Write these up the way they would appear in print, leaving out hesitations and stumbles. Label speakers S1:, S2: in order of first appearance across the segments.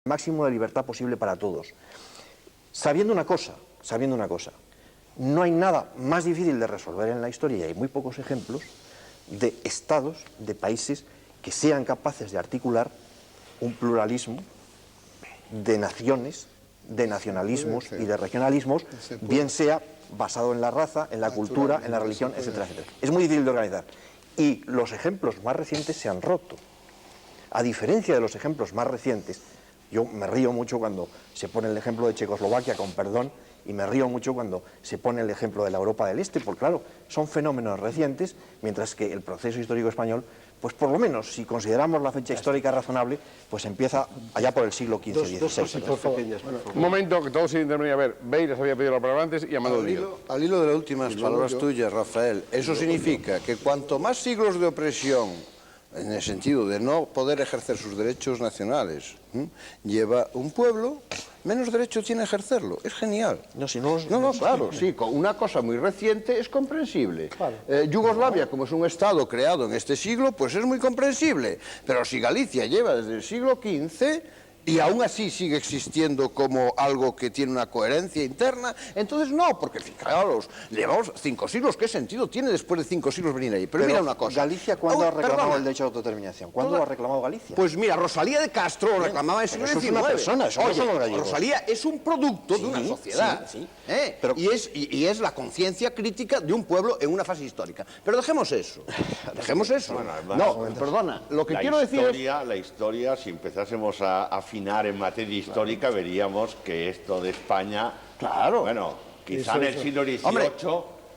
S1: máximo de libertad posible para todos. Sabiendo una cosa, no hay nada más difícil de resolver en la historia, y hay muy pocos ejemplos, de estados, de países que sean capaces de articular un pluralismo de naciones, de nacionalismos y de regionalismos, bien sea basado en la raza, en la cultura, en la religión, etcétera, etcétera. Es muy difícil de organizar. Y los ejemplos más recientes se han roto. A diferencia de los ejemplos más recientes, yo me río mucho cuando se pone el ejemplo de Checoslovaquia, con perdón, y me río mucho cuando se pone el ejemplo de la Europa del Este, porque claro, son fenómenos recientes, mientras que el proceso histórico español, pues por lo menos, si consideramos la fecha histórica razonable, pues empieza allá por el siglo XV-XVI.
S2: Un momento, que todos se intervenir. A ver, Beiras había pedido la palabra antes y Amado Díaz.
S3: Al hilo de las últimas palabras tuyas, Rafael, eso significa que cuanto más siglos de opresión, en el sentido de no poder ejercer sus derechos nacionales, lleva un pueblo, menos derecho tiene a ejercerlo. Es genial. No, claro, sí, con una cosa muy reciente es comprensible. Claro. Yugoslavia, como es un estado creado en este siglo, pues es muy comprensible. Pero si Galicia lleva desde el siglo XV... y aún así sigue existiendo como algo que tiene una coherencia interna, entonces no, porque fijaos, llevamos 5 siglos, ¿qué sentido tiene después de 5 siglos venir ahí? Pero mira una cosa.
S1: ¿Galicia cuándo ha reclamado el derecho a autodeterminación? ¿Cuándo lo ha reclamado Galicia?
S3: Pues mira, Rosalía de Castro lo reclamaba en el siglo XIX.
S1: Eso es una persona, eso no son los gallegos.
S3: Rosalía es un producto de una sociedad, pero... y es la conciencia crítica de un pueblo en una fase histórica. Pero dejemos eso, Bueno, además, no, perdona, lo que quiero decir es...
S4: La historia, si empezásemos a afinar en materia histórica, veríamos que esto de España,
S3: claro,
S4: bueno, quizá en el siglo XVIII...
S2: Hombre,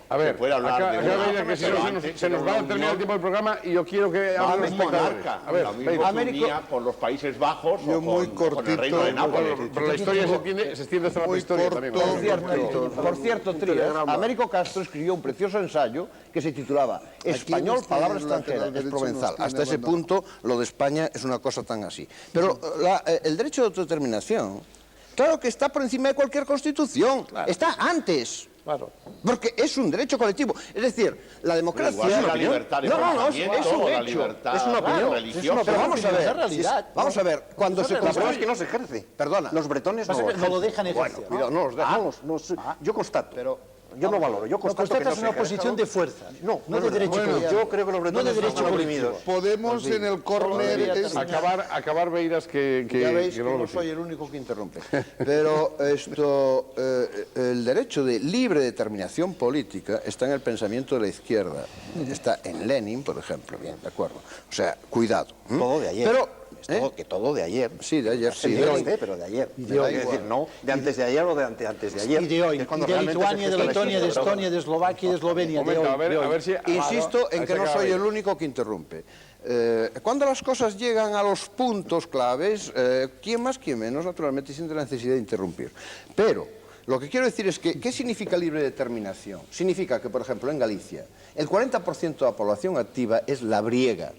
S2: a ver,
S4: se puede hablar de
S2: que se nos va a terminar el tiempo del programa y yo quiero que hable los espectadores.
S4: A ver, América por los Países Bajos o con el Reino de Nápoles.
S2: Pero la historia se extiende hasta la historia también.
S3: Por cierto, Trías, Américo Castro escribió un precioso ensayo que se titulaba Español, palabra extranjera, es provenzal. Hasta ese punto, lo de España es una cosa tan así. Pero el derecho de autodeterminación, claro que está por encima de cualquier constitución. Está antes. Claro. Porque es un derecho colectivo. Es decir, la democracia...
S4: Es una libertad de pensamiento,
S3: es un hecho.
S4: Es una opinión religiosa.
S3: Pero vamos a ver, cuando se...
S1: es que no se ejerce.
S3: Perdona.
S1: Los bretones no
S5: lo dejan ejercer.
S1: Bueno, no los dejan. Yo constato. Pero yo no valoro. Yo constato que no
S5: una posición de fuerza. No de derecho.
S1: Yo creo que los bretones están oprimidos.
S6: Podemos en el córner...
S2: Acabar, Beiras, que
S3: ya veis que no soy el único que interrumpe. Pero esto, el derecho de libre determinación política está en el pensamiento de la izquierda. Está en Lenin, por ejemplo. Bien, de acuerdo. O sea, cuidado.
S1: Todo de ayer.
S3: Pero...
S1: Que todo de ayer.
S3: Sí, de ayer, sí.
S1: Pero de ayer. Es decir, no de antes de ayer o de antes de ayer.
S5: Y de hoy. De Lituania, de Letonia, de Estonia, de Eslovaquia y de Eslovenia.
S2: A ver si...
S3: Insisto en que no soy el único que interrumpe. Cuando las cosas llegan a los puntos claves, quién más, quién menos, naturalmente siente la necesidad de interrumpir. Pero lo que quiero decir es que, ¿qué significa libre determinación? Significa que, por ejemplo, en Galicia, el 40% de la población activa es labriega.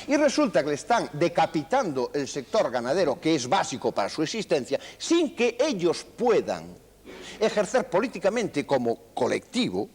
S3: Y resulta que le están decapitando el sector ganadero, que es básico para su existencia, sin que ellos puedan ejercer políticamente como colectivo,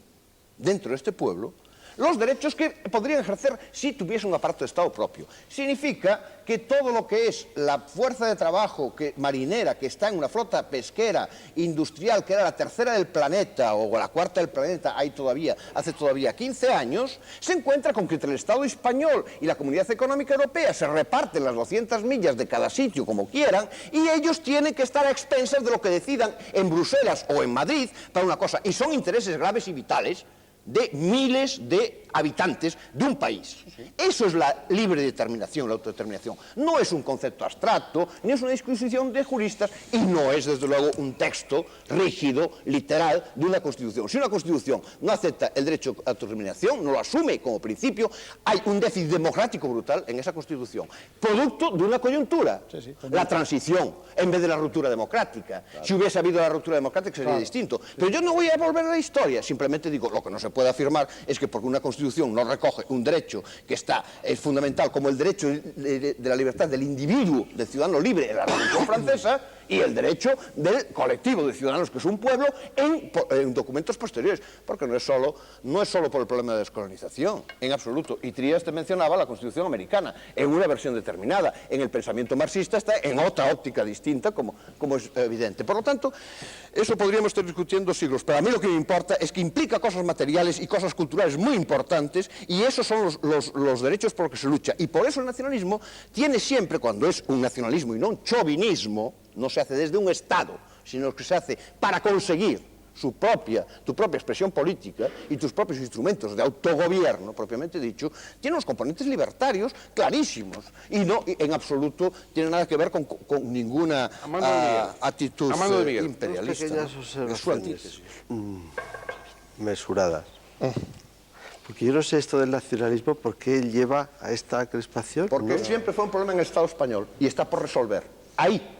S3: dentro de este pueblo, los derechos que podrían ejercer si tuviese un aparato de Estado propio. Significa que todo lo que es la fuerza de trabajo marinera que está en una flota pesquera industrial, que era la tercera del planeta o la cuarta del planeta, hace todavía 15 años, se encuentra con que entre el Estado español y la Comunidad Económica Europea se reparten las 200 millas de cada sitio como quieran, y ellos tienen que estar a expensas de lo que decidan en Bruselas o en Madrid para una cosa, y son intereses graves y vitales de miles de habitantes de un país. Eso es la libre determinación, la autodeterminación. No es un concepto abstracto, ni es una discusión de juristas, y no es, desde luego, un texto rígido, literal, de una Constitución. Si una Constitución no acepta el derecho a autodeterminación, no lo asume como principio, hay un déficit democrático brutal en esa Constitución, producto de una coyuntura, la transición, en vez de la ruptura democrática. Claro. Si hubiese habido la ruptura democrática sería distinto. Pero yo no voy a volver a la historia, simplemente digo, lo que no se puede afirmar es que porque una Constitución no recoge un derecho que es fundamental, como el derecho de la libertad del individuo, del ciudadano libre en la Revolución Francesa, y el derecho del colectivo de ciudadanos, que es un pueblo, en documentos posteriores, porque no es solo por el problema de descolonización, en absoluto. Y Trieste mencionaba la Constitución americana, en una versión determinada. En el pensamiento marxista está en otra óptica distinta, como es evidente. Por lo tanto, eso podríamos estar discutiendo siglos, pero a mí lo que me importa es que implica cosas materiales y cosas culturales muy importantes, y esos son los derechos por los que se lucha. Y por eso el nacionalismo tiene siempre, cuando es un nacionalismo y no un chauvinismo, no se hace desde un Estado, sino que se hace para conseguir tu propia expresión política y tus propios instrumentos de autogobierno, propiamente dicho, tiene unos componentes libertarios clarísimos y no en absoluto tiene nada que ver con ninguna actitud imperialista.
S1: Pequeñas observaciones mesuradas. Porque yo no sé esto del nacionalismo, ¿por qué él lleva a esta crispación?
S3: Porque siempre fue un problema en el Estado español y está por resolver. Ahí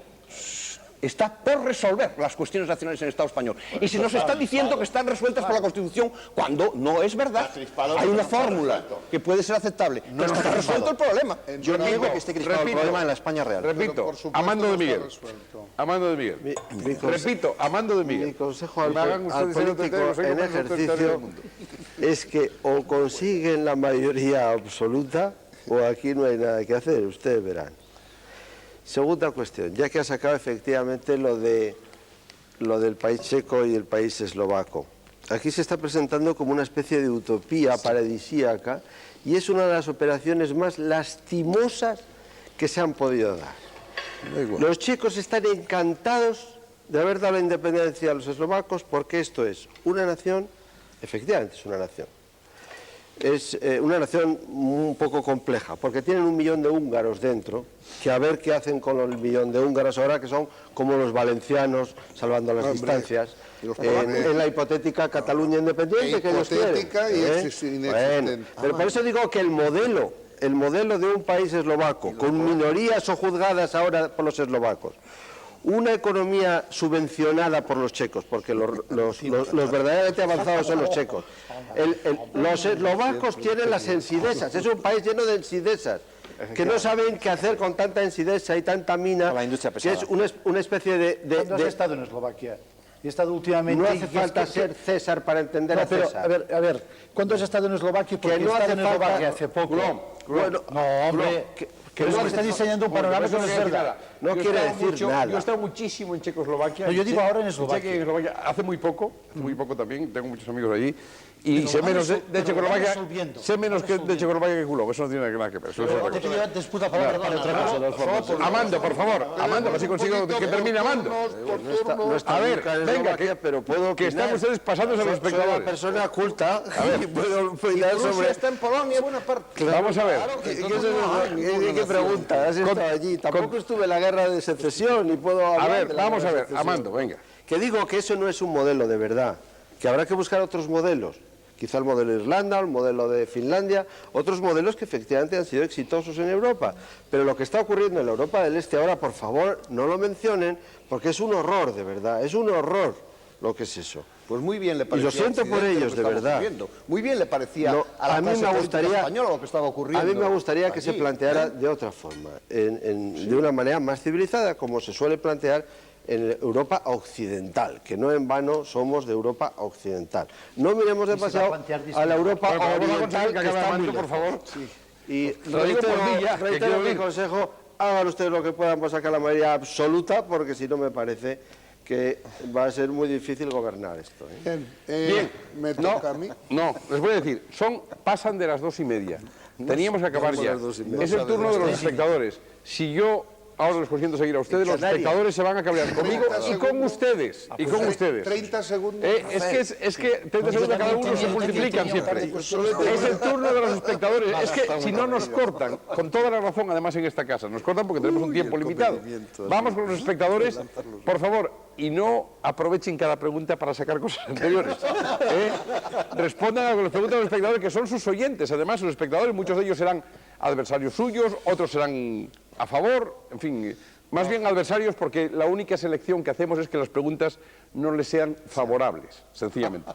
S3: está por resolver las cuestiones nacionales en el Estado español. Y se nos está diciendo que están resueltas por la Constitución cuando no es verdad. Hay una fórmula que puede ser aceptable, pero no está resuelto el problema.
S1: Yo no digo que esté crispado el problema en la España real.
S2: Repito, Amando de Miguel. Amando de Miguel. Repito, Amando de Miguel.
S1: Mi consejo al político en ejercicio es que o consiguen la mayoría absoluta o aquí no hay nada que hacer, ustedes verán. Segunda cuestión, ya que ha sacado efectivamente lo del país checo y el país eslovaco. Aquí se está presentando como una especie de utopía paradisíaca y es una de las operaciones más lastimosas que se han podido dar. Los checos están encantados de haber dado la independencia a los eslovacos porque esto es una nación, efectivamente es una nación. Es una nación un poco compleja, porque tienen 1 millón de húngaros dentro, que a ver qué hacen con el 1 millón de húngaros ahora, que son como los valencianos, salvando las distancias, en la hipotética Cataluña independiente que ellos quieren.
S6: Hipotética y inexistente.
S1: Bueno, pero por eso digo que el modelo de un país eslovaco, con minorías sojuzgadas ahora por los eslovacos, una economía subvencionada por los checos, porque los verdaderamente avanzados son los checos. Los eslovacos tienen las ensidesas, es un país lleno de ensidesas, que no saben qué hacer con tanta ensidesa y tanta mina, que es una especie de...
S5: ¿Cuándo has estado en Eslovaquia? He estado últimamente...
S1: No hace falta ser César para entender a César.
S5: A ver, ¿cuándo has estado en Eslovaquia? Porque
S1: Que no
S5: he estado
S1: hace
S5: en Eslovaquia
S1: falta...
S5: hace poco.
S1: No,
S5: hombre... Que no está diseñando un panorama que no es verdad.
S1: No quiere decir nada.
S2: Yo he estado muchísimo en Checoslovaquia.
S5: No, yo digo ahora en Eslovaquia.
S2: Hace muy poco también, tengo muchos amigos allí. Y sé menos de Checoslovaquia, sé menos de Checoslovaquia que Kulov, eso no tiene nada que ver.
S5: Te pido después la palabra para otra cosa.
S2: Amando, por favor, Amando, a ver si consigo que termine Amando.
S1: No está
S2: A ver,
S1: nunca en
S2: venga,
S1: Eslovaquia, pero puedo
S2: que están
S1: opinar.
S2: ustedes pasándose a los
S1: Soy una
S2: espectadores.
S1: persona culta y puedo opinar
S3: Rusia
S1: sobre...
S3: está en Polonia, buena parte.
S2: Vamos a ver.
S1: ¿Qué pregunta? ¿Has estado allí? Tampoco estuve en la guerra de secesión y puedo hablar
S2: A ver,
S1: de la
S2: vamos
S1: guerra
S2: a
S1: de
S2: ver,
S1: secesión.
S2: Amando, venga.
S1: Que digo que eso no es un modelo de verdad, que habrá que buscar otros modelos, quizá el modelo de Irlanda, el modelo de Finlandia, otros modelos que efectivamente han sido exitosos en Europa. Pero lo que está ocurriendo en la Europa del Este ahora, por favor, no lo mencionen, porque es un horror, de verdad, es un horror lo que es eso.
S3: Pues muy bien le parecía.
S1: Y lo siento por ellos, de verdad.
S3: Muy bien le parecía
S1: No,
S3: a la
S1: mí
S3: clase
S1: me
S3: política
S1: gustaría,
S3: española lo que estaba ocurriendo.
S1: a mí me gustaría que
S3: allí,
S1: se planteara de otra forma, de una manera más civilizada, como se suele plantear en Europa occidental, que no en vano somos de Europa occidental. No miremos demasiado a la Europa oriental, que está muy
S2: por
S1: lejos.
S2: favor.
S1: Y
S2: Lo digo por mí ya, que
S1: reitero
S2: quiero
S1: mi
S2: ir.
S1: consejo, hagan ustedes lo que puedan para sacar la mayoría absoluta, porque si no me parece que va a ser muy difícil gobernar esto.
S2: Bien,
S6: me toca a mí.
S2: No, les voy a decir, pasan de las 2:30. Teníamos que acabar ya.
S1: las 2:30.
S2: Es el turno de los espectadores. Si yo ahora les consiento seguir a ustedes, los espectadores se van a cabrear conmigo y con ustedes. Y con ustedes.
S6: 30 segundos.
S2: Es que 30 segundos cada uno se multiplican siempre. Es el turno de los espectadores. Es que si no nos cortan, con toda la razón, además en esta casa, nos cortan porque tenemos un tiempo limitado. Vamos con los espectadores, por favor, y no aprovechen cada pregunta para sacar cosas anteriores. Respondan a las preguntas de los espectadores, que son sus oyentes. Además, sus espectadores, muchos de ellos serán adversarios suyos, otros serán a favor, en fin, más bien adversarios, porque la única selección que hacemos es que las preguntas no les sean favorables, sencillamente.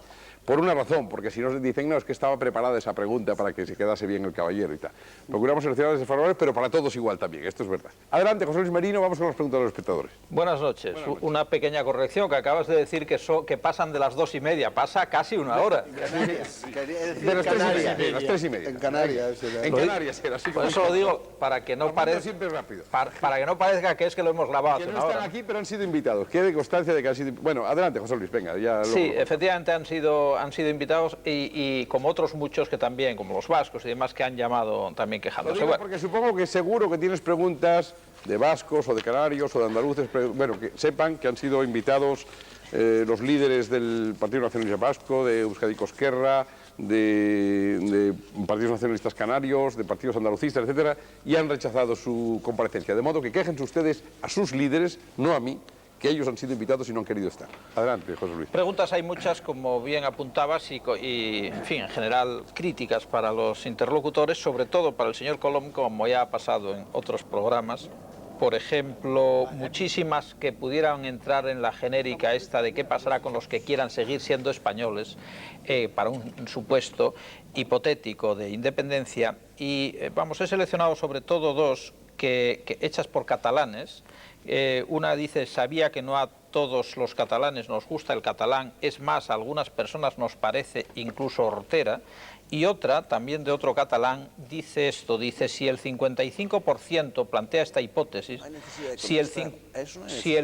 S2: por una razón, porque si nos dicen, no, es que estaba preparada esa pregunta para que se quedase bien el caballero y tal. Procuramos seleccionar desfavorables, pero para todos igual también, esto es verdad. Adelante, José Luis Merino, vamos con las preguntas de los espectadores.
S7: Buenas noches. Una pequeña corrección, que acabas de decir que pasan de las 2:30, pasa casi una hora.
S2: De las 3:30, las 3:30.
S6: En Canarias.
S2: En Canarias era así.
S7: Por eso lo digo, para que no parezca
S2: siempre rápido.
S7: para que no parezca que es que lo hemos grabado
S2: Que
S7: hace
S2: no
S7: una
S2: están
S7: hora.
S2: aquí, pero han sido invitados. Quede constancia de que han sido... Bueno, adelante, José Luis, venga, ya...
S7: Sí, efectivamente han sido invitados y como otros muchos que también, como los vascos y demás, que han llamado también
S2: Lo
S7: quejándose.
S2: digo porque supongo que seguro que tienes preguntas de vascos o de canarios o de andaluces, bueno, que sepan que han sido invitados los líderes del Partido Nacionalista Vasco, de Euskadi Cosquerra, de partidos nacionalistas canarios, de partidos andalucistas, etcétera, y han rechazado su comparecencia. De modo que quéjense ustedes a sus líderes, no a mí, que ellos han sido invitados y no han querido estar. Adelante, José Luis.
S7: Preguntas hay muchas, como bien apuntabas, y en fin, en general críticas para los interlocutores, sobre todo para el señor Colom, como ya ha pasado en otros programas. Por ejemplo, muchísimas que pudieran entrar en la genérica esta de qué pasará con los que quieran seguir siendo españoles para un supuesto hipotético de independencia. Y vamos, he seleccionado sobre todo dos que hechas por catalanes. Una dice, sabía que no a todos los catalanes nos gusta el catalán, es más, a algunas personas nos parece incluso hortera. Y otra, también de otro catalán, dice esto, dice, si el 55%, plantea esta hipótesis, si el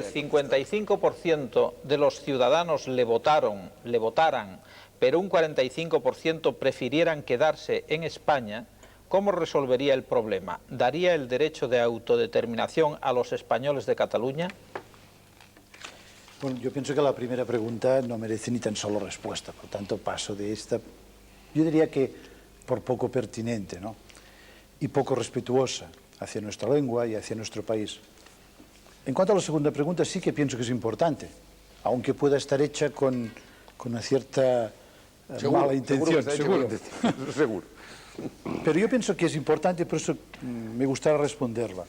S7: 55% de los ciudadanos le votaran, pero un 45% prefirieran quedarse en España, ¿cómo resolvería el problema? ¿Daría el derecho de autodeterminación a los españoles de Cataluña?
S5: Bueno, yo pienso que la primera pregunta no merece ni tan solo respuesta, por tanto paso de esta. Yo diría que por poco pertinente, ¿no? Y poco respetuosa hacia nuestra lengua y hacia nuestro país. En cuanto a la segunda pregunta, sí que pienso que es importante, aunque pueda estar hecha con una cierta mala intención.
S2: Seguro.
S5: Pero yo pienso que es importante, por eso me gustaría responderla.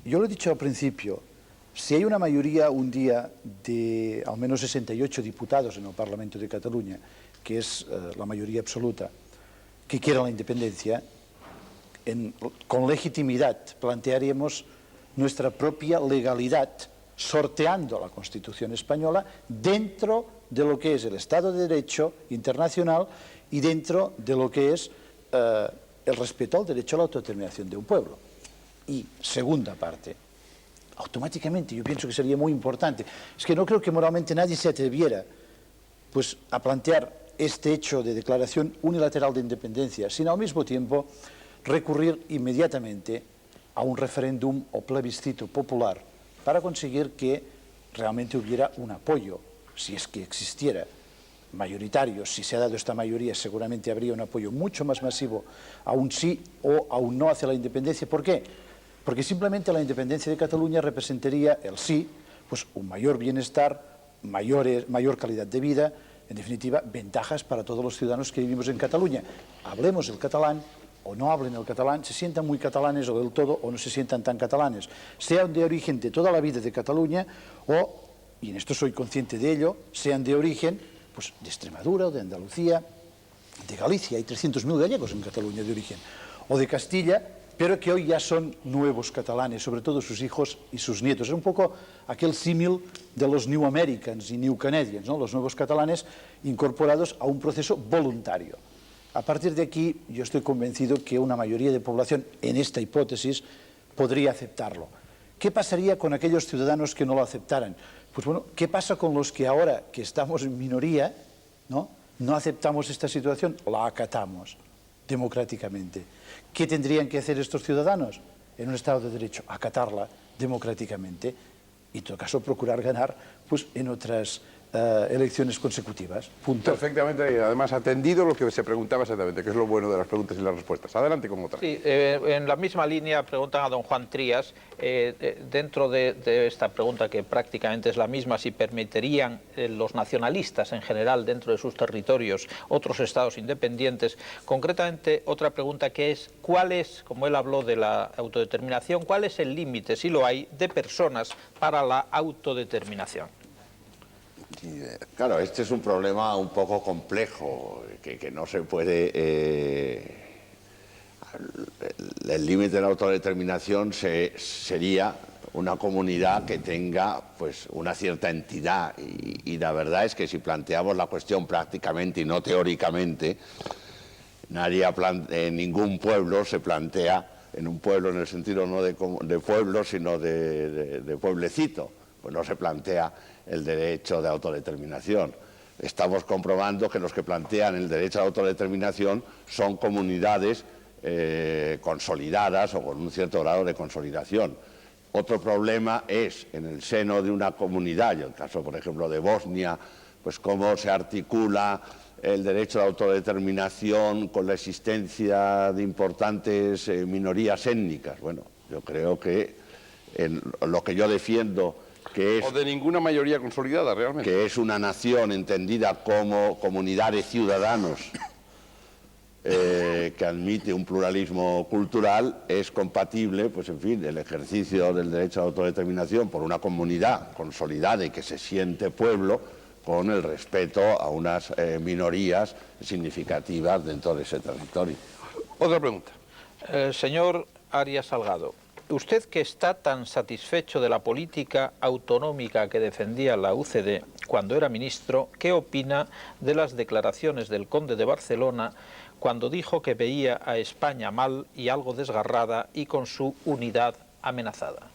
S5: Yo lo he dicho al principio, si hay una mayoría un día de al menos 68 diputados en el Parlamento de Cataluña, que es la mayoría absoluta, que quiera la independencia, con legitimidad plantearíamos nuestra propia legalidad, sorteando la Constitución española dentro de lo que es el Estado de Derecho internacional y dentro de lo que es el respeto al derecho a la autodeterminación de un pueblo. Y segunda parte, automáticamente yo pienso que sería muy importante, es que no creo que moralmente nadie se atreviera pues, a plantear este hecho de declaración unilateral de independencia, sino al mismo tiempo recurrir inmediatamente a un referéndum o plebiscito popular para conseguir que realmente hubiera un apoyo, si es que existiera mayoritario. Si se ha dado esta mayoría, seguramente habría un apoyo mucho más masivo a un sí o a un no hacia la independencia. ¿Por qué? Porque simplemente la independencia de Cataluña representaría el sí, pues un mayor bienestar, mayor calidad de vida, en definitiva, ventajas para todos los ciudadanos que vivimos en Cataluña. Hablemos el catalán o no hablen el catalán, se sientan muy catalanes o del todo o no se sientan tan catalanes, sean de origen de toda la vida de Cataluña o, y en esto soy consciente de ello, sean de origen pues, de Extremadura o de Andalucía, de Galicia, hay 300.000 gallegos en Cataluña de origen, o de Castilla, pero que hoy ya son nuevos catalanes, sobre todo sus hijos y sus nietos. Es un poco aquel símil de los New Americans y New Canadians, ¿no? Los nuevos catalanes incorporados a un proceso voluntario. A partir de aquí, yo estoy convencido que una mayoría de población, en esta hipótesis, podría aceptarlo. ¿Qué pasaría con aquellos ciudadanos que no lo aceptaran? Pues bueno, ¿qué pasa con los que ahora, que estamos en minoría, no aceptamos esta situación? La acatamos democráticamente. ¿Qué tendrían que hacer estos ciudadanos en un Estado de Derecho? Acatarla democráticamente y, en todo caso, procurar ganar pues, en otras elecciones consecutivas. Punto.
S2: Perfectamente, además atendido lo que se preguntaba exactamente, que es lo bueno de las preguntas y las respuestas. Adelante con otra.
S7: Sí, en la misma línea preguntan a don Juan Trías, dentro de esta pregunta que prácticamente es la misma, si permitirían los nacionalistas en general dentro de sus territorios otros estados independientes. Concretamente, otra pregunta que es, ¿cuál es, como él habló de la autodeterminación, cuál es el límite, si lo hay, de personas para la autodeterminación?
S4: Claro, este es un problema un poco complejo, que no se puede... el límite de la autodeterminación sería una comunidad que tenga pues una cierta entidad y la verdad es que si planteamos la cuestión prácticamente y no teóricamente, en ningún pueblo se plantea, en un pueblo en el sentido no de pueblo sino de pueblecito, pues no se plantea el derecho de autodeterminación. Estamos comprobando que los que plantean el derecho a la autodeterminación son comunidades consolidadas o con un cierto grado de consolidación. Otro problema es, en el seno de una comunidad, y en el caso, por ejemplo, de Bosnia, pues cómo se articula el derecho de autodeterminación con la existencia de importantes minorías étnicas. Bueno, yo creo que en lo que yo defiendo, que es...
S2: O de ninguna mayoría consolidada, realmente.
S4: Que es una nación entendida como comunidad de ciudadanos que admite un pluralismo cultural, es compatible, pues en fin, el ejercicio del derecho a la autodeterminación por una comunidad consolidada y que se siente pueblo, con el respeto a unas minorías significativas dentro de ese territorio.
S2: Otra pregunta.
S7: Señor Arias Salgado, usted que está tan satisfecho de la política autonómica que defendía la UCD cuando era ministro, ¿qué opina de las declaraciones del conde de Barcelona cuando dijo que veía a España mal y algo desgarrada y con su unidad amenazada?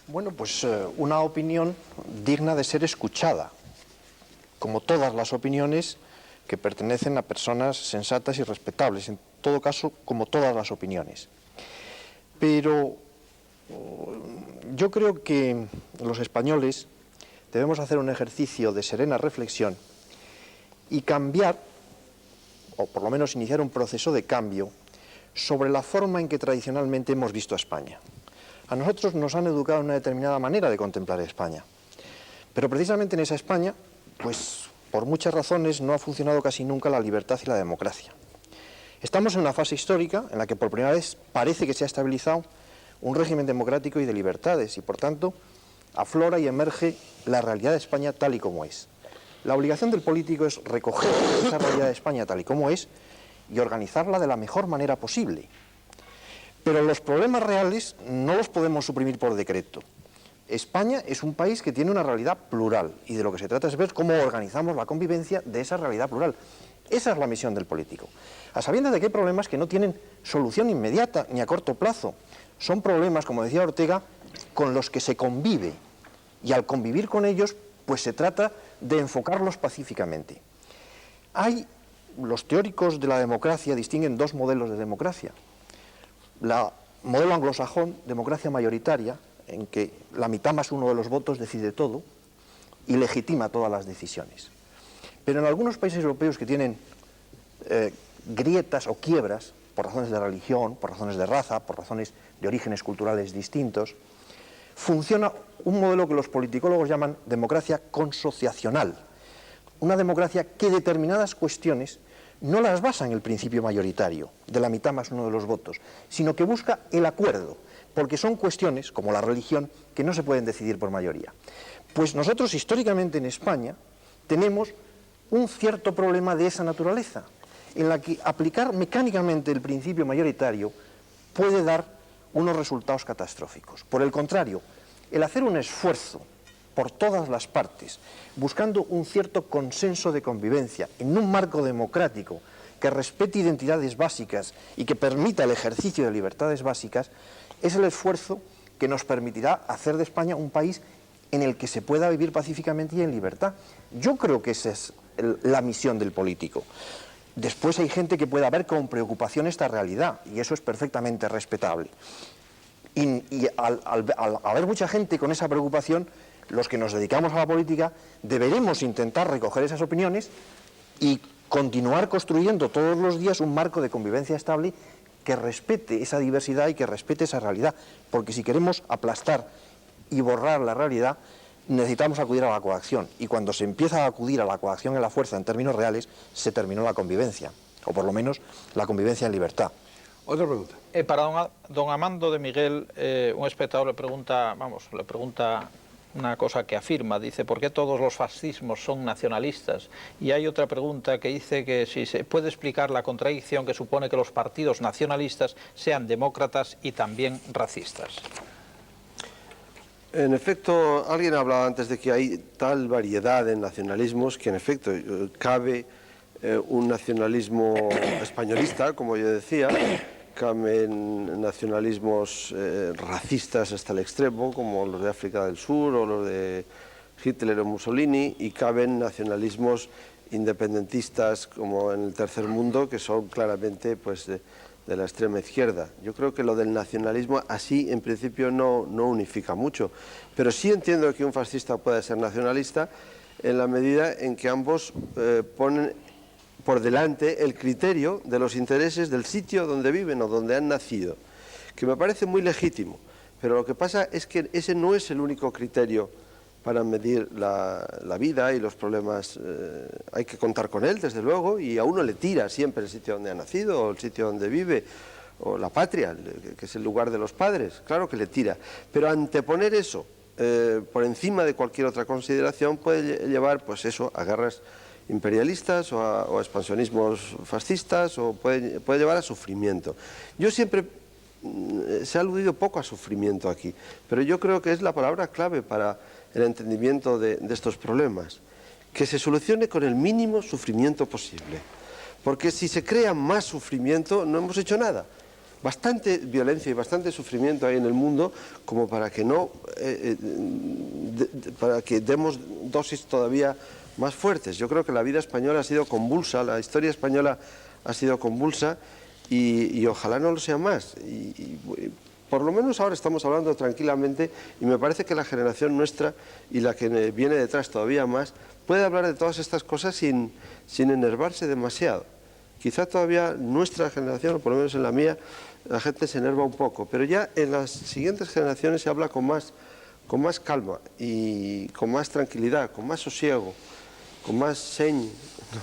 S1: Bueno, pues una opinión digna de ser escuchada, como todas las opiniones que pertenecen a personas sensatas y respetables, en todo caso, como todas las opiniones. Pero yo creo que los españoles debemos hacer un ejercicio de serena reflexión y cambiar, o por lo menos iniciar un proceso de cambio sobre la forma en que tradicionalmente hemos visto a España. A nosotros nos han educado en una determinada manera de contemplar España, pero precisamente en esa España, pues por muchas razones no ha funcionado casi nunca la libertad y la democracia. Estamos en una fase histórica en la que por primera vez parece que se ha estabilizado un régimen democrático y de libertades y por tanto aflora y emerge la realidad de España tal y como es. La obligación del político es recoger esa realidad de España tal y como es y organizarla de la mejor manera posible. Pero los problemas reales no los podemos suprimir por decreto. España es un país que tiene una realidad plural y de lo que se trata es ver cómo organizamos la convivencia de esa realidad plural. Esa es la misión del político. A sabiendas de que hay problemas que no tienen solución inmediata ni a corto plazo. Son problemas, como decía Ortega, con los que se convive y al convivir con ellos, pues se trata de enfocarlos pacíficamente. Los teóricos de la democracia distinguen dos modelos de democracia. La modelo anglosajón, democracia mayoritaria, en que la mitad más uno de los votos decide todo y legitima todas las decisiones. Pero en algunos países europeos que tienen grietas o quiebras, por razones de religión, por razones de raza, por razones de orígenes culturales distintos, funciona un modelo que los politicólogos llaman democracia consociacional. Una democracia que determinadas cuestiones no las basa en el principio mayoritario, de la mitad más uno de los votos, sino que busca el acuerdo, porque son cuestiones, como la religión, que no se pueden decidir por mayoría. Pues nosotros históricamente en España tenemos un cierto problema de esa naturaleza, en la que aplicar mecánicamente el principio mayoritario puede dar unos resultados catastróficos. Por el contrario, el hacer un esfuerzo por todas las partes, buscando un cierto consenso de convivencia en un marco democrático que respete identidades básicas y que permita el ejercicio de libertades básicas, es el esfuerzo que nos permitirá hacer de España un país en el que se pueda vivir pacíficamente y en libertad. Yo creo que esa es la misión del político. Después hay gente que pueda ver con preocupación esta realidad, y eso es perfectamente respetable. Y al haber mucha gente con esa preocupación, los que nos dedicamos a la política deberemos intentar recoger esas opiniones y continuar construyendo todos los días un marco de convivencia estable que respete esa diversidad y que respete esa realidad, porque si queremos aplastar y borrar la realidad, necesitamos acudir a la coacción, y cuando se empieza a acudir a la coacción en la fuerza en términos reales, se terminó la convivencia, o por lo menos la convivencia en libertad.
S2: Otra pregunta.
S7: Para don Amando de Miguel, un espectador le pregunta una cosa que afirma, dice, ¿por qué todos los fascismos son nacionalistas? Y hay otra pregunta que dice que si se puede explicar la contradicción que supone que los partidos nacionalistas sean demócratas y también racistas.
S6: En efecto, alguien hablaba antes de que hay tal variedad de nacionalismos que en efecto cabe un nacionalismo españolista, como yo decía, caben nacionalismos racistas hasta el extremo, como los de África del Sur o los de Hitler o Mussolini, y caben nacionalismos independentistas como en el tercer mundo, que son claramente pues, de la extrema izquierda. Yo creo que lo del nacionalismo así en principio no unifica mucho, pero sí entiendo que un fascista pueda ser nacionalista en la medida en que ambos ponen por delante el criterio de los intereses del sitio donde viven o donde han nacido, que me parece muy legítimo, pero lo que pasa es que ese no es el único criterio para medir la vida y los problemas. Hay que contar con él, desde luego, y a uno le tira siempre el sitio donde ha nacido, o el sitio donde vive, o la patria, que es el lugar de los padres, claro que le tira, pero anteponer eso por encima de cualquier otra consideración puede llevar, pues eso, a guerras imperialistas o a expansionismos fascistas, o puede llevar a sufrimiento. Yo siempre, se ha aludido poco a sufrimiento aquí, pero yo creo que es la palabra clave para el entendimiento de estos problemas, que se solucione con el mínimo sufrimiento posible, porque si se crea más sufrimiento no hemos hecho nada. Bastante violencia y bastante sufrimiento hay en el mundo como para que para que demos dosis todavía más fuertes. Yo creo que la vida española ha sido convulsa, la historia española ha sido convulsa y ojalá no lo sea más. Por lo menos ahora estamos hablando tranquilamente y me parece que la generación nuestra y la que viene detrás todavía más puede hablar de todas estas cosas sin enervarse demasiado. Quizá todavía nuestra generación, o por lo menos en la mía, la gente se enerva un poco, pero ya en las siguientes generaciones se habla con más calma y con más tranquilidad, con más sosiego, con más seny,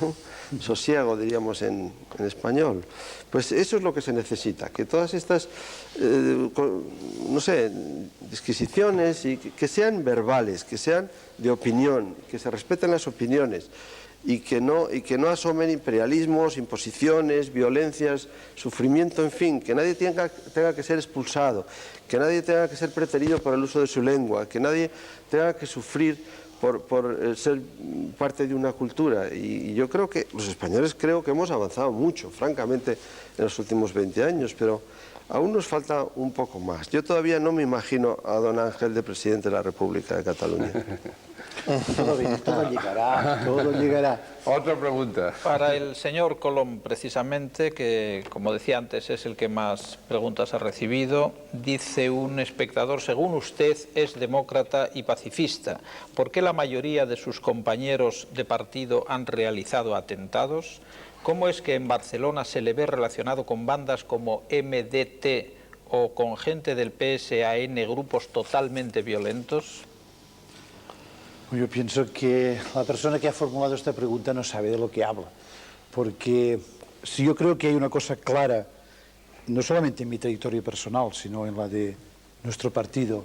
S6: ¿no? Sosiego, diríamos en español. Pues eso es lo que se necesita, que todas estas, no sé, disquisiciones y que sean verbales, que sean de opinión, que se respeten las opiniones y que no asomen imperialismos, imposiciones, violencias, sufrimiento, en fin, que nadie tenga que ser expulsado, que nadie tenga que ser preterido por el uso de su lengua, que nadie tenga que sufrir por ser parte de una cultura. Y yo creo que los españoles hemos avanzado mucho, francamente, en los últimos 20 años, pero aún nos falta un poco más. Yo todavía no me imagino a don Ángel de presidente de la República de Cataluña.
S5: Todo llegará, todo llegará.
S2: Otra pregunta.
S7: Para el señor Colom, precisamente, que como decía antes es el que más preguntas ha recibido, dice un espectador, según usted es demócrata y pacifista, ¿por qué la mayoría de sus compañeros de partido han realizado atentados? ¿Cómo es que en Barcelona se le ve relacionado con bandas como MDT o con gente del PSAN, grupos totalmente violentos?
S5: Yo pienso que la persona que ha formulado esta pregunta no sabe de lo que habla, porque si yo creo que hay una cosa clara, no solamente en mi trayectoria personal, sino en la de nuestro partido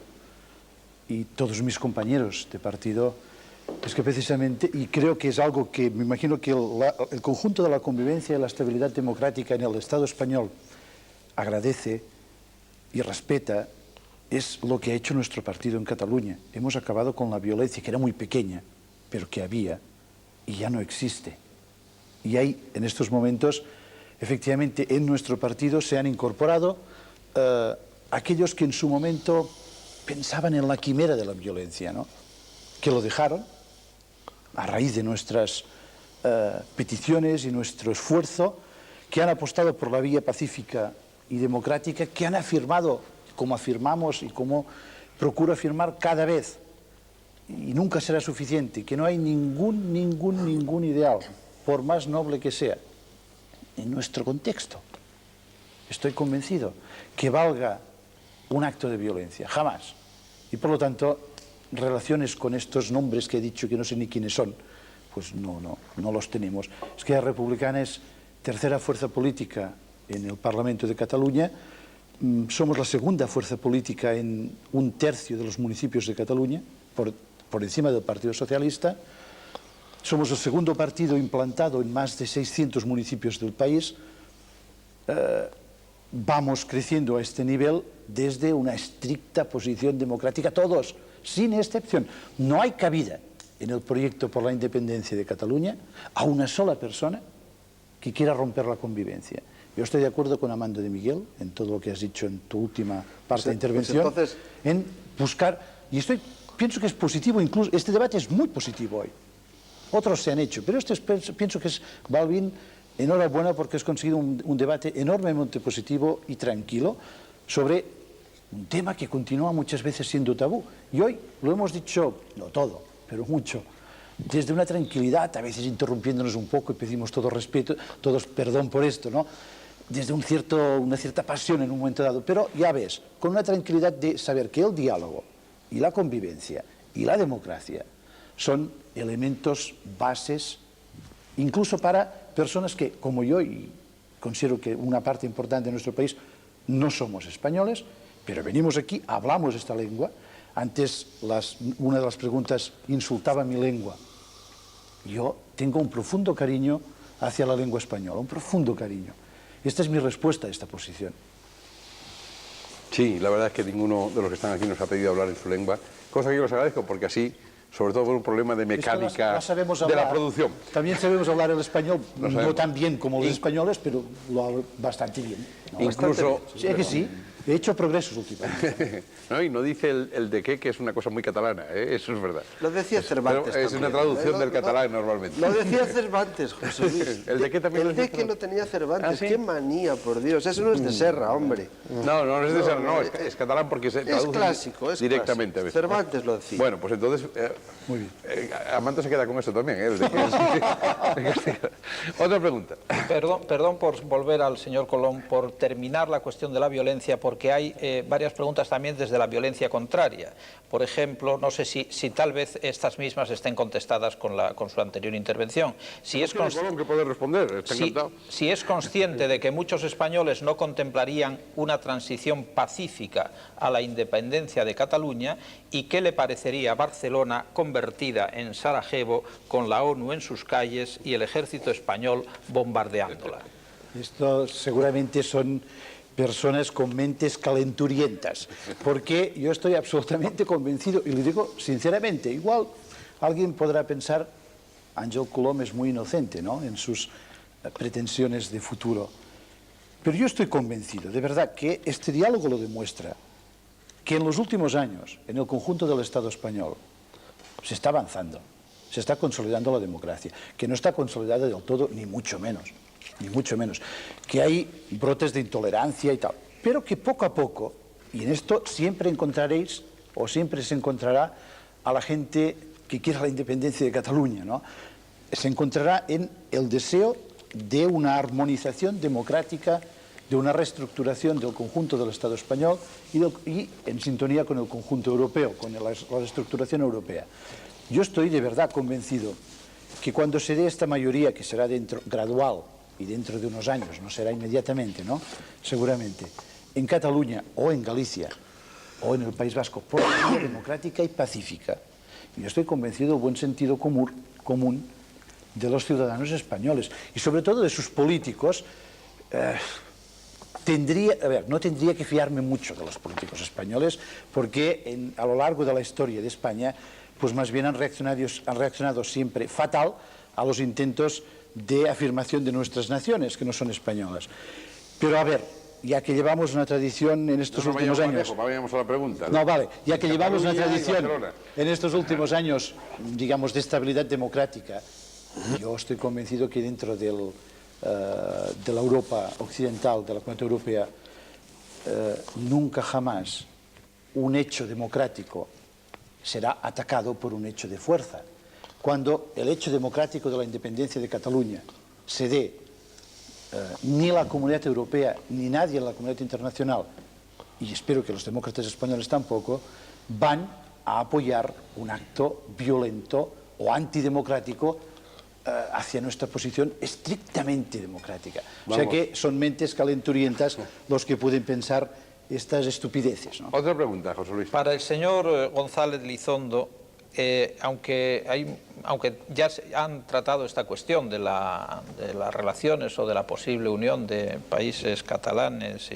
S5: y todos mis compañeros de partido, es que precisamente, y creo que es algo que me imagino que el conjunto de la convivencia y la estabilidad democrática en el Estado español agradece y respeta, es lo que ha hecho nuestro partido en Cataluña. Hemos acabado con la violencia, que era muy pequeña, pero que había, y ya no existe. Y hay, en estos momentos, efectivamente, en nuestro partido se han incorporado aquellos que en su momento pensaban en la quimera de la violencia, ¿no? Que lo dejaron a raíz de nuestras peticiones y nuestro esfuerzo, que han apostado por la vía pacífica y democrática, que han afirmado, como afirmamos y como procuro afirmar cada vez, y nunca será suficiente, que no hay ningún ideal, por más noble que sea, en nuestro contexto, estoy convencido, que valga un acto de violencia, jamás. Y por lo tanto, relaciones con estos nombres que he dicho que no sé ni quiénes son, pues no los tenemos. Esquerra Republicana es tercera fuerza política en el Parlamento de Cataluña somos la segunda fuerza política en 1/3 de los municipios de Cataluña, por encima del Partido Socialista. Somos el segundo partido implantado en más de 600 municipios del país. Vamos creciendo a este nivel desde una estricta posición democrática, todos, sin excepción. No hay cabida en el proyecto por la independencia de Cataluña a una sola persona que quiera romper la convivencia. Yo estoy de acuerdo con Amando de Miguel en todo lo que has dicho en tu última parte de intervención, en buscar, y pienso que es positivo, incluso este debate es muy positivo hoy. Otros se han hecho, pero pienso que es, Balbín, enhorabuena porque has conseguido un debate enormemente positivo y tranquilo sobre un tema que continúa muchas veces siendo tabú. Y hoy lo hemos dicho, no todo, pero mucho, desde una tranquilidad, a veces interrumpiéndonos un poco y pedimos todo respeto, todos perdón por esto, ¿no? Desde una cierta pasión en un momento dado, pero ya ves, con una tranquilidad de saber que el diálogo y la convivencia y la democracia son elementos bases, incluso para personas que, como yo, y considero que una parte importante de nuestro país, no somos españoles, pero venimos aquí, hablamos esta lengua. Antes una de las preguntas insultaba mi lengua. Yo tengo un profundo cariño hacia la lengua española, un profundo cariño. Esta es mi respuesta a esta posición.
S2: Sí, la verdad es que ninguno de los que están aquí nos ha pedido hablar en su lengua, cosa que yo les agradezco porque así, sobre todo por un problema de mecánica de la producción.
S5: También sabemos hablar el español, no tan bien como los españoles, pero lo hablo bastante bien. ¿No?
S2: Incluso...
S5: Sí, es que sí. He hecho progresos últimamente.
S2: ¿No? Y no dice el de qué, que es una cosa muy catalana, ¿eh? Eso es verdad.
S6: Lo decía Cervantes.
S2: Pero es una traducción del catalán normalmente.
S6: Lo decía Cervantes, José Luis.
S2: ¿El de qué también?
S6: El de qué lo tenía Cervantes.
S2: ¿Ah, sí?
S6: Qué manía, por Dios. Eso no es de Serra, hombre.
S2: No es de Serra, no, es catalán porque se traduce
S6: clásico, es
S2: directamente.
S6: Clásico. Cervantes lo decía.
S2: Bueno, pues entonces...
S5: Muy bien.
S2: Amanda se queda con eso también, ¿eh? El de qué. Otra pregunta.
S7: Perdón por volver al señor Colom, por terminar la cuestión de la violencia, porque hay varias preguntas también desde la violencia contraria. Por ejemplo, no sé si tal vez estas mismas estén contestadas con su anterior intervención. Si es
S2: Colom que puede responder, está encantado.
S7: Si es consciente de que muchos españoles no contemplarían una transición pacífica a la independencia de Cataluña, ¿y qué le parecería Barcelona convertida en Sarajevo con la ONU en sus calles y el ejército español bombardeándola?
S5: Esto seguramente son personas con mentes calenturientas, porque yo estoy absolutamente convencido, y le digo sinceramente, igual alguien podrá pensar, Àngel Colom es muy inocente, ¿no?, en sus pretensiones de futuro, pero yo estoy convencido, de verdad, que este diálogo lo demuestra, que en los últimos años, en el conjunto del Estado español, se está avanzando, se está consolidando la democracia, que no está consolidada del todo, ni mucho menos, que hay brotes de intolerancia y tal, pero que poco a poco, y en esto siempre encontraréis, o siempre se encontrará a la gente que quiera la independencia de Cataluña, ¿no?, se encontrará en el deseo de una armonización democrática, de una reestructuración del conjunto del Estado español y en sintonía con el conjunto europeo, con la reestructuración europea. Yo estoy de verdad convencido que cuando se dé esta mayoría, que será gradual y dentro de unos años, no será inmediatamente, ¿no?, seguramente, en Cataluña o en Galicia o en el País Vasco, por la vía democrática y pacífica, yo estoy convencido del buen sentido común de los ciudadanos españoles y sobre todo de sus políticos. No tendría que fiarme mucho de los políticos españoles porque a lo largo de la historia de España pues más bien han reaccionado siempre fatal a los intentos de afirmación de nuestras naciones que no son españolas. Pero a ver, ya que llevamos una tradición en estos últimos años...
S2: Vayamos a la pregunta.
S5: No, vale, ya que llevamos una tradición en estos últimos años, digamos, de estabilidad democrática, yo estoy convencido que dentro de la Europa occidental, de la Comunidad Europea, nunca jamás un hecho democrático será atacado por un hecho de fuerza. Cuando el hecho democrático de la independencia de Cataluña se dé, ni la Comunidad Europea ni nadie en la comunidad internacional, y espero que los demócratas españoles tampoco, van a apoyar un acto violento o antidemocrático hacia nuestra posición estrictamente democrática. O sea que son mentes calenturientas los que pueden pensar estas estupideces, ¿no?
S2: Otra pregunta, José Luis.
S7: Para el señor González Lizondo, aunque ya han tratado esta cuestión de las relaciones o de la posible unión de países catalanes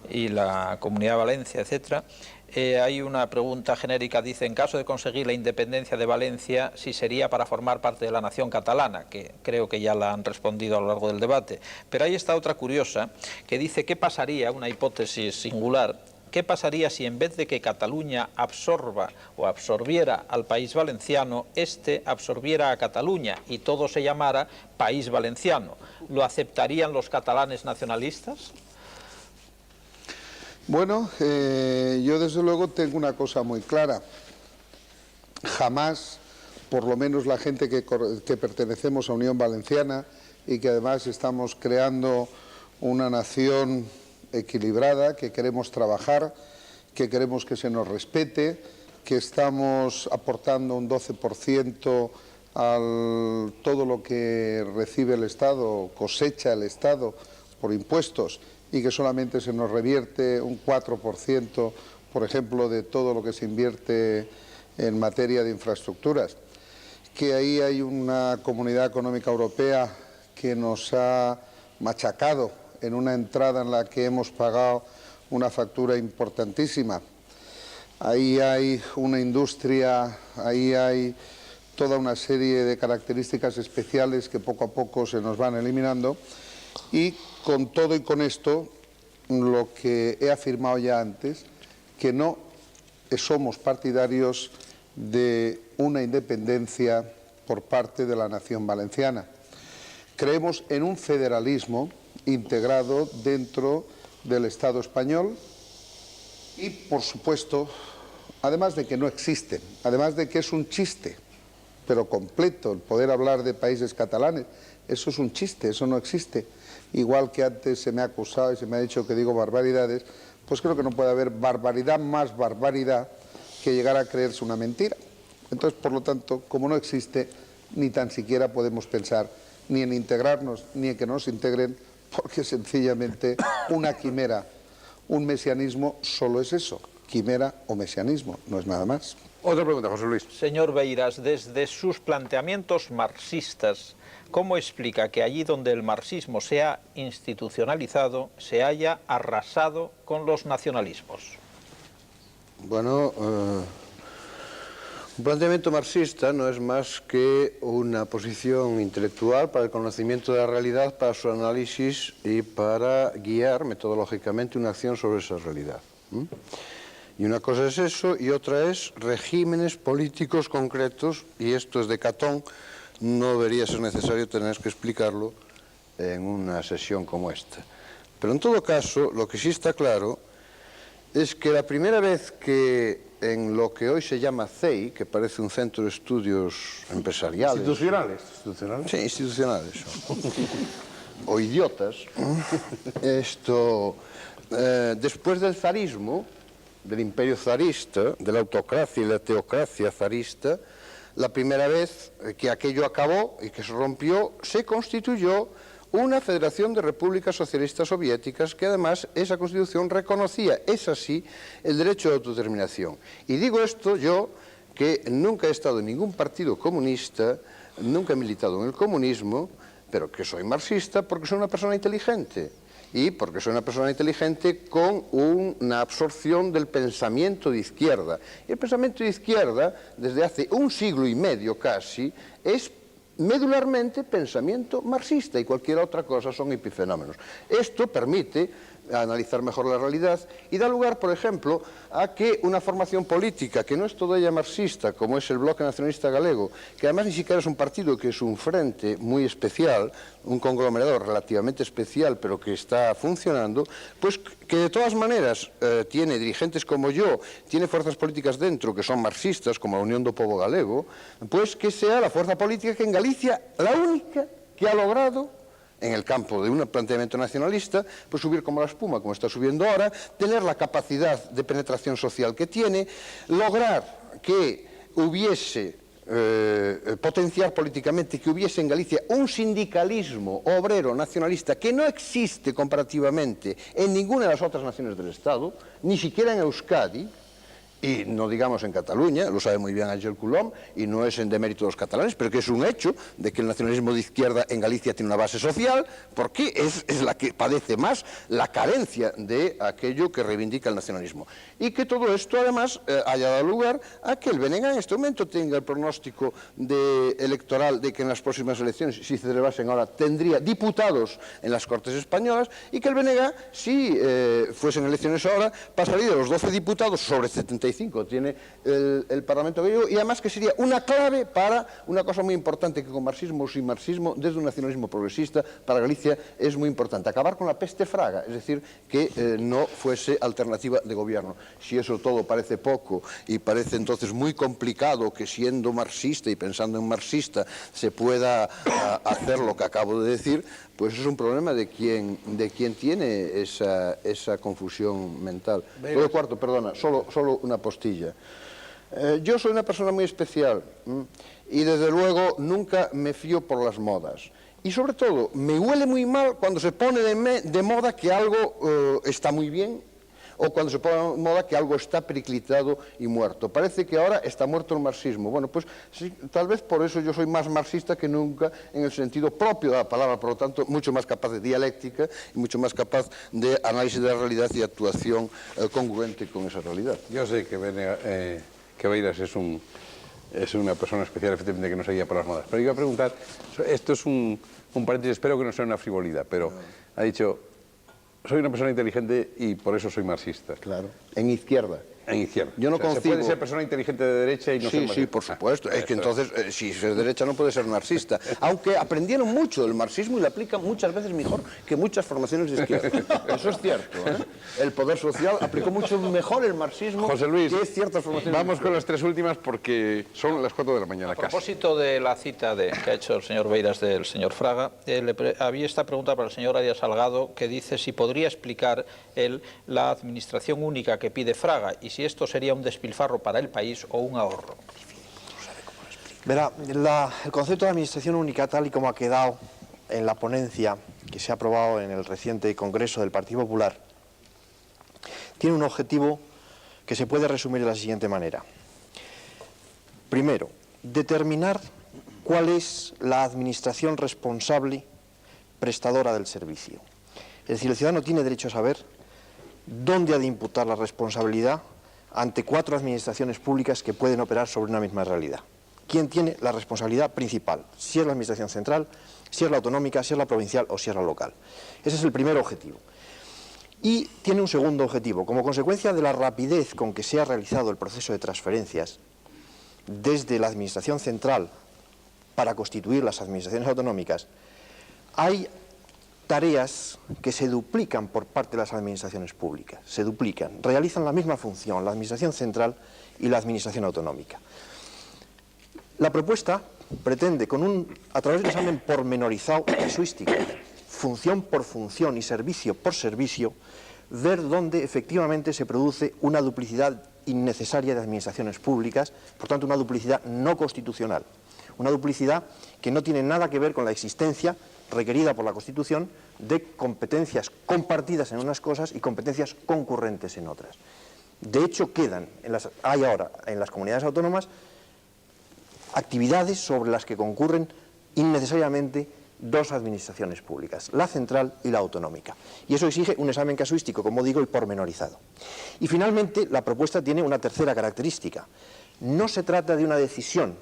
S7: y la Comunidad de Valencia, etcétera, hay una pregunta genérica, dice, en caso de conseguir la independencia de Valencia, si sería para formar parte de la nación catalana, que creo que ya la han respondido a lo largo del debate. Pero ahí está otra curiosa, que dice, ¿qué pasaría, una hipótesis singular, qué pasaría si en vez de que Cataluña absorba o absorbiera al país valenciano, este absorbiera a Cataluña y todo se llamara país valenciano? ¿Lo aceptarían los catalanes nacionalistas?
S8: Bueno, yo desde luego tengo una cosa muy clara. Jamás, por lo menos la gente que pertenecemos a Unión Valenciana y que además estamos creando una nación equilibrada, que queremos trabajar, que queremos que se nos respete, que estamos aportando un 12% a todo lo que recibe el Estado, cosecha el Estado por impuestos, y que solamente se nos revierte un 4%, por ejemplo, de todo lo que se invierte en materia de infraestructuras. Que ahí hay una Comunidad Económica Europea que nos ha machacado en una entrada en la que hemos pagado una factura importantísima. Ahí hay una industria, ahí hay toda una serie de características especiales que poco a poco se nos van eliminando. Y con todo y con esto, lo que he afirmado ya antes, que no somos partidarios de una independencia por parte de la nación valenciana. Creemos en un federalismo integrado dentro del Estado español y, por supuesto, además de que no existen, además de que es un chiste, pero completo, el poder hablar de países catalanes, eso es un chiste, eso no existe. Igual que antes se me ha acusado y se me ha dicho que digo barbaridades, pues creo que no puede haber barbaridad más barbaridad que llegar a creerse una mentira. Entonces, por lo tanto, como no existe, ni tan siquiera podemos pensar ni en integrarnos, ni en que nos integren, porque sencillamente una quimera, un mesianismo solo es eso, quimera o mesianismo, no es nada más.
S2: Otra pregunta, José Luis.
S7: Señor Beiras, desde sus planteamientos marxistas, ¿cómo explica que allí donde el marxismo se ha institucionalizado, se haya arrasado con los nacionalismos?
S3: Bueno, un planteamiento marxista no es más que una posición intelectual para el conocimiento de la realidad, para su análisis y para guiar metodológicamente una acción sobre esa realidad. Y una cosa es eso y otra es regímenes políticos concretos, y esto es de Catón, no debería ser necesario tener que explicarlo en una sesión como esta. Pero en todo caso, lo que sí está claro es que la primera vez que en lo que hoy se llama CEI, que parece un centro de estudios empresariales...
S2: ¿Institucionales?
S3: Sí, institucionales. O idiotas. Después del zarismo, del imperio zarista, de la autocracia y la teocracia zarista, la primera vez que aquello acabó y que se rompió, se constituyó una federación de repúblicas socialistas soviéticas que además esa constitución reconocía, es así, el derecho de autodeterminación. Y digo esto yo, que nunca he estado en ningún partido comunista, nunca he militado en el comunismo, pero que soy marxista porque soy una persona inteligente. Y porque soy una persona inteligente con una absorción del pensamiento de izquierda. Y el pensamiento de izquierda, desde hace un siglo y medio casi, es medularmente pensamiento marxista, y cualquier otra cosa son epifenómenos. Esto permite analizar mejor la realidad y da lugar, por ejemplo, a que una formación política que no es toda ella marxista, como es el Bloque Nacionalista Galego, que además ni siquiera es un partido, que es un frente muy especial, un conglomerado relativamente especial, pero que está funcionando, pues que de todas maneras tiene dirigentes como yo, tiene fuerzas políticas dentro que son marxistas, como la Unión do Pobo Galego, pues que sea la fuerza política que en Galicia, la única que ha logrado, en el campo de un planteamiento nacionalista, pues subir como la espuma, como está subiendo ahora, tener la capacidad de penetración social que tiene, lograr que hubiese potenciar políticamente que hubiese en Galicia un sindicalismo obrero nacionalista que no existe comparativamente en ninguna de las otras naciones del Estado, ni siquiera en Euskadi, y no digamos en Cataluña, lo sabe muy bien Ángel Coulomb, y no es en demérito de los catalanes, pero que es un hecho de que el nacionalismo de izquierda en Galicia tiene una base social, porque es la que padece más la carencia de aquello que reivindica el nacionalismo. Y que todo esto, además, haya dado lugar a que el BNG en este momento tenga el pronóstico electoral de que en las próximas elecciones, si se celebrasen ahora, tendría diputados en las Cortes Españolas, y que el BNG, si fuesen elecciones ahora, pasaría de los 12 diputados sobre 75 tiene el Parlamento gallego, y además que sería una clave para una cosa muy importante que con marxismo o sin marxismo, desde un nacionalismo progresista, para Galicia es muy importante, acabar con la peste fraga, es decir, que no fuese alternativa de gobierno. Si eso todo parece poco y parece entonces muy complicado que siendo marxista y pensando en marxista se pueda hacer lo que acabo de decir, pues es un problema de quien tiene esa confusión mental. Todo cuarto, perdona, solo una postilla. Yo soy una persona muy especial y desde luego nunca me fío por las modas. Y sobre todo, me huele muy mal cuando se pone de moda que algo está muy bien, o cuando se pone de moda que algo está periclitado y muerto. Parece que ahora está muerto el marxismo. Bueno, pues sí, tal vez por eso yo soy más marxista que nunca en el sentido propio de la palabra, por lo tanto, mucho más capaz de dialéctica y mucho más capaz de análisis de la realidad y actuación congruente con esa realidad.
S2: Yo sé que Beiras es una persona especial, efectivamente, que no se guía por las modas. Pero iba a preguntar, esto es un paréntesis, espero que no sea una frivolidad, pero ha dicho, soy una persona inteligente y por eso soy marxista.
S3: Claro, en izquierda.
S2: En izquierda.
S3: Yo no
S2: se puede ser persona inteligente de derecha y no ser marxista.
S3: Sí, por supuesto. Es que entonces, si es de derecha no puede ser marxista. Aunque aprendieron mucho del marxismo y lo aplican muchas veces mejor que muchas formaciones de izquierda. Eso es cierto. El poder social aplicó mucho mejor el marxismo
S2: José Luis,
S3: que ciertas formaciones.
S2: Vamos con las tres últimas porque son las 4 de la mañana.
S7: A propósito de la cita que ha hecho el señor Beiras del señor Fraga, había esta pregunta para el señor Arias Salgado que dice si podría explicar él la administración única que pide Fraga y si esto sería un despilfarro para el país o un ahorro.
S1: Verá, el concepto de administración única, tal y como ha quedado en la ponencia que se ha aprobado en el reciente Congreso del Partido Popular, tiene un objetivo que se puede resumir de la siguiente manera. Primero, determinar cuál es la administración responsable prestadora del servicio. Es decir, el ciudadano tiene derecho a saber dónde ha de imputar la responsabilidad ante 4 administraciones públicas que pueden operar sobre una misma realidad. ¿Quién tiene la responsabilidad principal? Si es la administración central, si es la autonómica, si es la provincial o si es la local. Ese es el primer objetivo. Y tiene un segundo objetivo. Como consecuencia de la rapidez con que se ha realizado el proceso de transferencias desde la administración central para constituir las administraciones autonómicas, hay tareas que se duplican por parte de las administraciones públicas, se duplican, realizan la misma función la administración central y la administración autonómica. La propuesta pretende, a través de un examen pormenorizado y casuístico, función por función y servicio por servicio, ver dónde efectivamente se produce una duplicidad innecesaria de administraciones públicas, por tanto una duplicidad no constitucional, una duplicidad que no tiene nada que ver con la existencia requerida por la Constitución de competencias compartidas en unas cosas y competencias concurrentes en otras. De hecho, hay ahora en las comunidades autónomas actividades sobre las que concurren innecesariamente 2 administraciones públicas, la central y la autonómica. Y eso exige un examen casuístico, como digo, y pormenorizado. Y finalmente, la propuesta tiene una tercera característica. No se trata de una decisión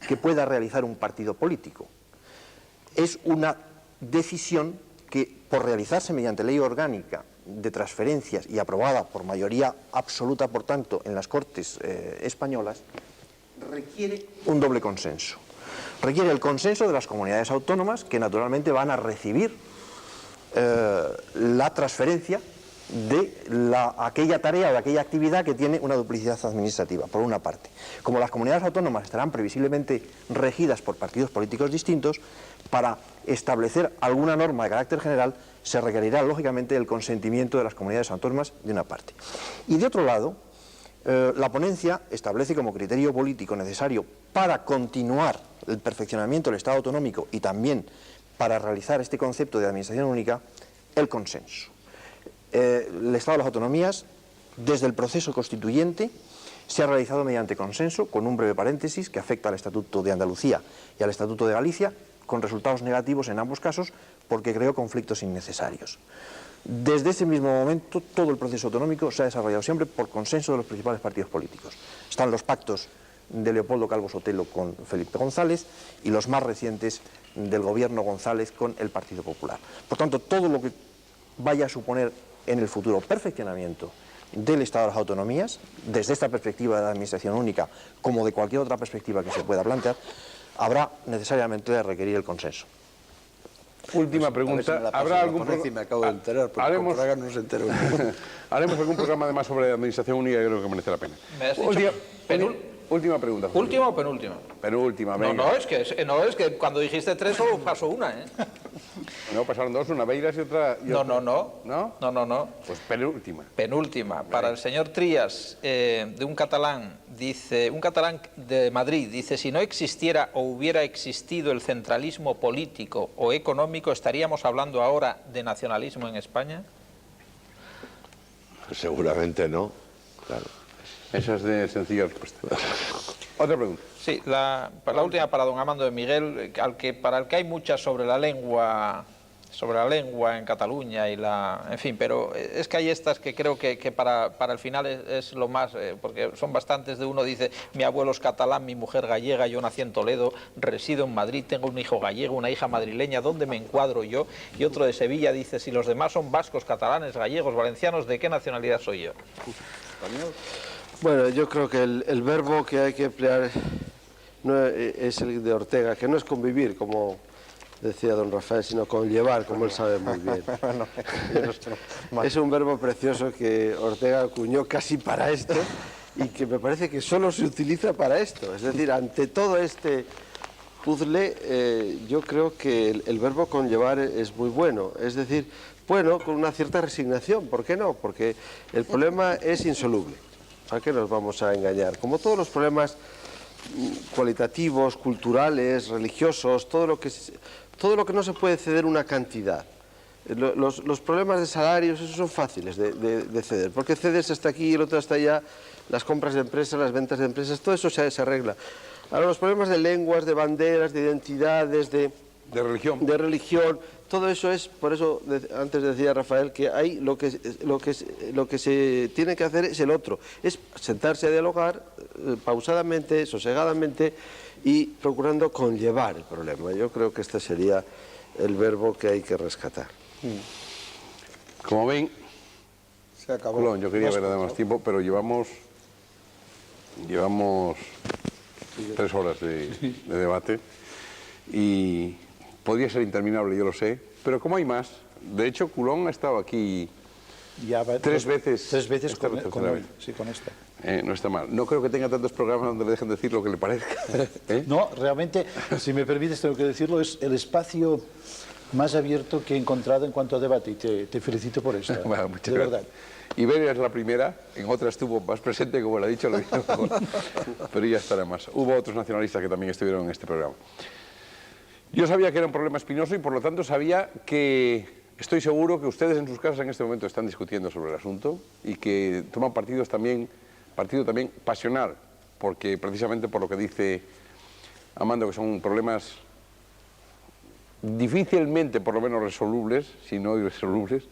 S1: que pueda realizar un partido político. Es una decisión que, por realizarse mediante ley orgánica de transferencias y aprobada por mayoría absoluta, por tanto, en las Cortes españolas, requiere un doble consenso. Requiere el consenso de las comunidades autónomas, que naturalmente van a recibir la transferencia de aquella tarea o de aquella actividad que tiene una duplicidad administrativa, por una parte. Como las comunidades autónomas estarán previsiblemente regidas por partidos políticos distintos, para establecer alguna norma de carácter general se requerirá lógicamente el consentimiento de las comunidades autónomas de una parte. Y de otro lado, La ponencia establece como criterio político necesario para continuar el perfeccionamiento del Estado autonómico y también para realizar este concepto de administración única, el consenso. El Estado de las autonomías, desde el proceso constituyente, se ha realizado mediante consenso, con un breve paréntesis que afecta al Estatuto de Andalucía y al Estatuto de Galicia, con resultados negativos en ambos casos porque creó conflictos innecesarios. Desde ese mismo momento, todo el proceso autonómico se ha desarrollado siempre por consenso de los principales partidos políticos. Están los pactos de Leopoldo Calvo Sotelo con Felipe González y los más recientes del gobierno González con el Partido Popular. Por tanto, todo lo que vaya a suponer en el futuro perfeccionamiento del Estado de las autonomías, desde esta perspectiva de la administración única como de cualquier otra perspectiva que se pueda plantear, habrá necesariamente de requerir el consenso.
S2: Última pregunta. ¿Habrá algún
S3: programa? Me acabo de enterar, porque
S2: haremos,
S3: Fraga no se enteró.
S2: haremos algún programa además sobre administración única que creo que merece la pena.
S7: ¿Me has dicho
S2: Última pregunta. José.
S7: ¿Última o penúltima?
S2: Penúltima, venga.
S7: No, es que cuando dijiste 3 solo pasó una, ¿eh?
S2: No, pasaron 2, una Beiras y otra...
S7: No.
S2: ¿No? Pues penúltima.
S7: Penúltima. Para el señor Trías, de un catalán de Madrid, dice, si no existiera o hubiera existido el centralismo político o económico, ¿estaríamos hablando ahora de nacionalismo en España?
S4: Seguramente no, claro.
S2: Esa es de sencilla respuesta. Otra pregunta.
S7: Sí, la última para don Armando de Miguel, para el que hay muchas sobre la lengua en Cataluña y en fin, pero es que hay estas que creo que para el final es lo más, porque son bastantes. De uno dice, mi abuelo es catalán, mi mujer gallega, yo nací en Toledo, resido en Madrid, tengo un hijo gallego, una hija madrileña, ¿dónde me encuadro yo? Y otro de Sevilla dice, si los demás son vascos, catalanes, gallegos, valencianos, ¿de qué nacionalidad soy yo?
S3: ¿Español?
S6: Bueno, yo creo que el verbo que hay que emplear es el de Ortega, que no es convivir, como decía don Rafael, sino conllevar, como él sabe muy bien. Es un verbo precioso que Ortega acuñó casi para esto y que me parece que solo se utiliza para esto. Es decir, ante todo este puzzle, yo creo que el verbo conllevar es muy bueno. Es decir, bueno, con una cierta resignación, ¿por qué no? Porque el problema es insoluble. ¿A qué nos vamos a engañar? Como todos los problemas cualitativos, culturales, religiosos, todo lo que no se puede ceder una cantidad. Los problemas de salarios, esos son fáciles de ceder, porque cedes hasta aquí y el otro hasta allá, las compras de empresas, las ventas de empresas, todo eso se arregla. Ahora, los problemas de lenguas, de banderas, de identidades, de religión, todo eso es, por eso antes decía Rafael, que hay lo que se tiene que hacer es el otro, es sentarse a dialogar pausadamente, sosegadamente y procurando conllevar el problema. Yo creo que este sería el verbo que hay que rescatar.
S2: Como ven,
S8: Se acabó.
S2: Colón, yo quería ver más tiempo, pero llevamos 3 horas de debate y podría ser interminable, yo lo sé, pero como hay más, de hecho, Colón ha estado aquí
S5: Ya
S2: 3 veces.
S5: 3 veces
S2: esta
S5: con,
S2: es la
S5: con,
S2: tercera vez.
S5: sí, con esta.
S2: No está mal. No creo que tenga tantos programas donde le dejen decir lo que le parezca.
S5: No, realmente, si me permites, tengo que decirlo, es el espacio más abierto que he encontrado en cuanto a debate y te felicito por eso.
S2: Bueno, muchas
S5: de
S2: gracias.
S5: verdad.
S2: Iberia es la primera, en otra estuvo más presente, como le ha dicho, lo dijo mejor. Pero ya estará más. Hubo otros nacionalistas que también estuvieron en este programa. Yo sabía que era un problema espinoso y por lo tanto sabía que estoy seguro que ustedes en sus casas en este momento están discutiendo sobre el asunto y que toman partido también pasional, porque precisamente por lo que dice Armando, que son problemas difícilmente, por lo menos resolubles, si no irresolubles,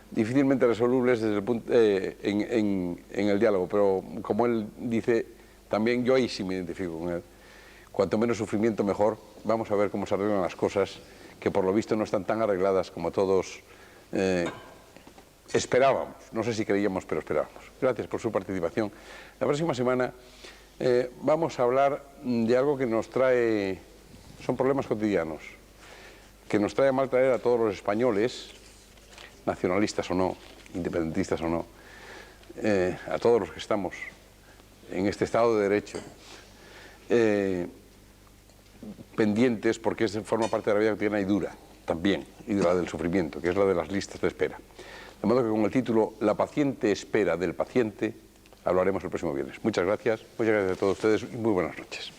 S2: difícilmente resolubles desde el punto, en el diálogo, pero como él dice, también yo ahí sí me identifico con él. Cuanto menos sufrimiento mejor. Vamos a ver cómo se arreglan las cosas, que por lo visto no están tan arregladas como todos esperábamos. No sé si creíamos, pero esperábamos. Gracias por su participación. La próxima semana vamos a hablar de algo que nos trae, son problemas cotidianos, que nos trae a mal traer a todos los españoles, nacionalistas o no, independentistas o no, a todos los que estamos en este Estado de Derecho, pendientes, porque forma parte de la vida cotidiana y dura también, y de la del sufrimiento, que es la de las listas de espera. De modo que con el título La paciente espera del paciente, hablaremos el próximo viernes. Muchas gracias a todos ustedes y muy buenas noches.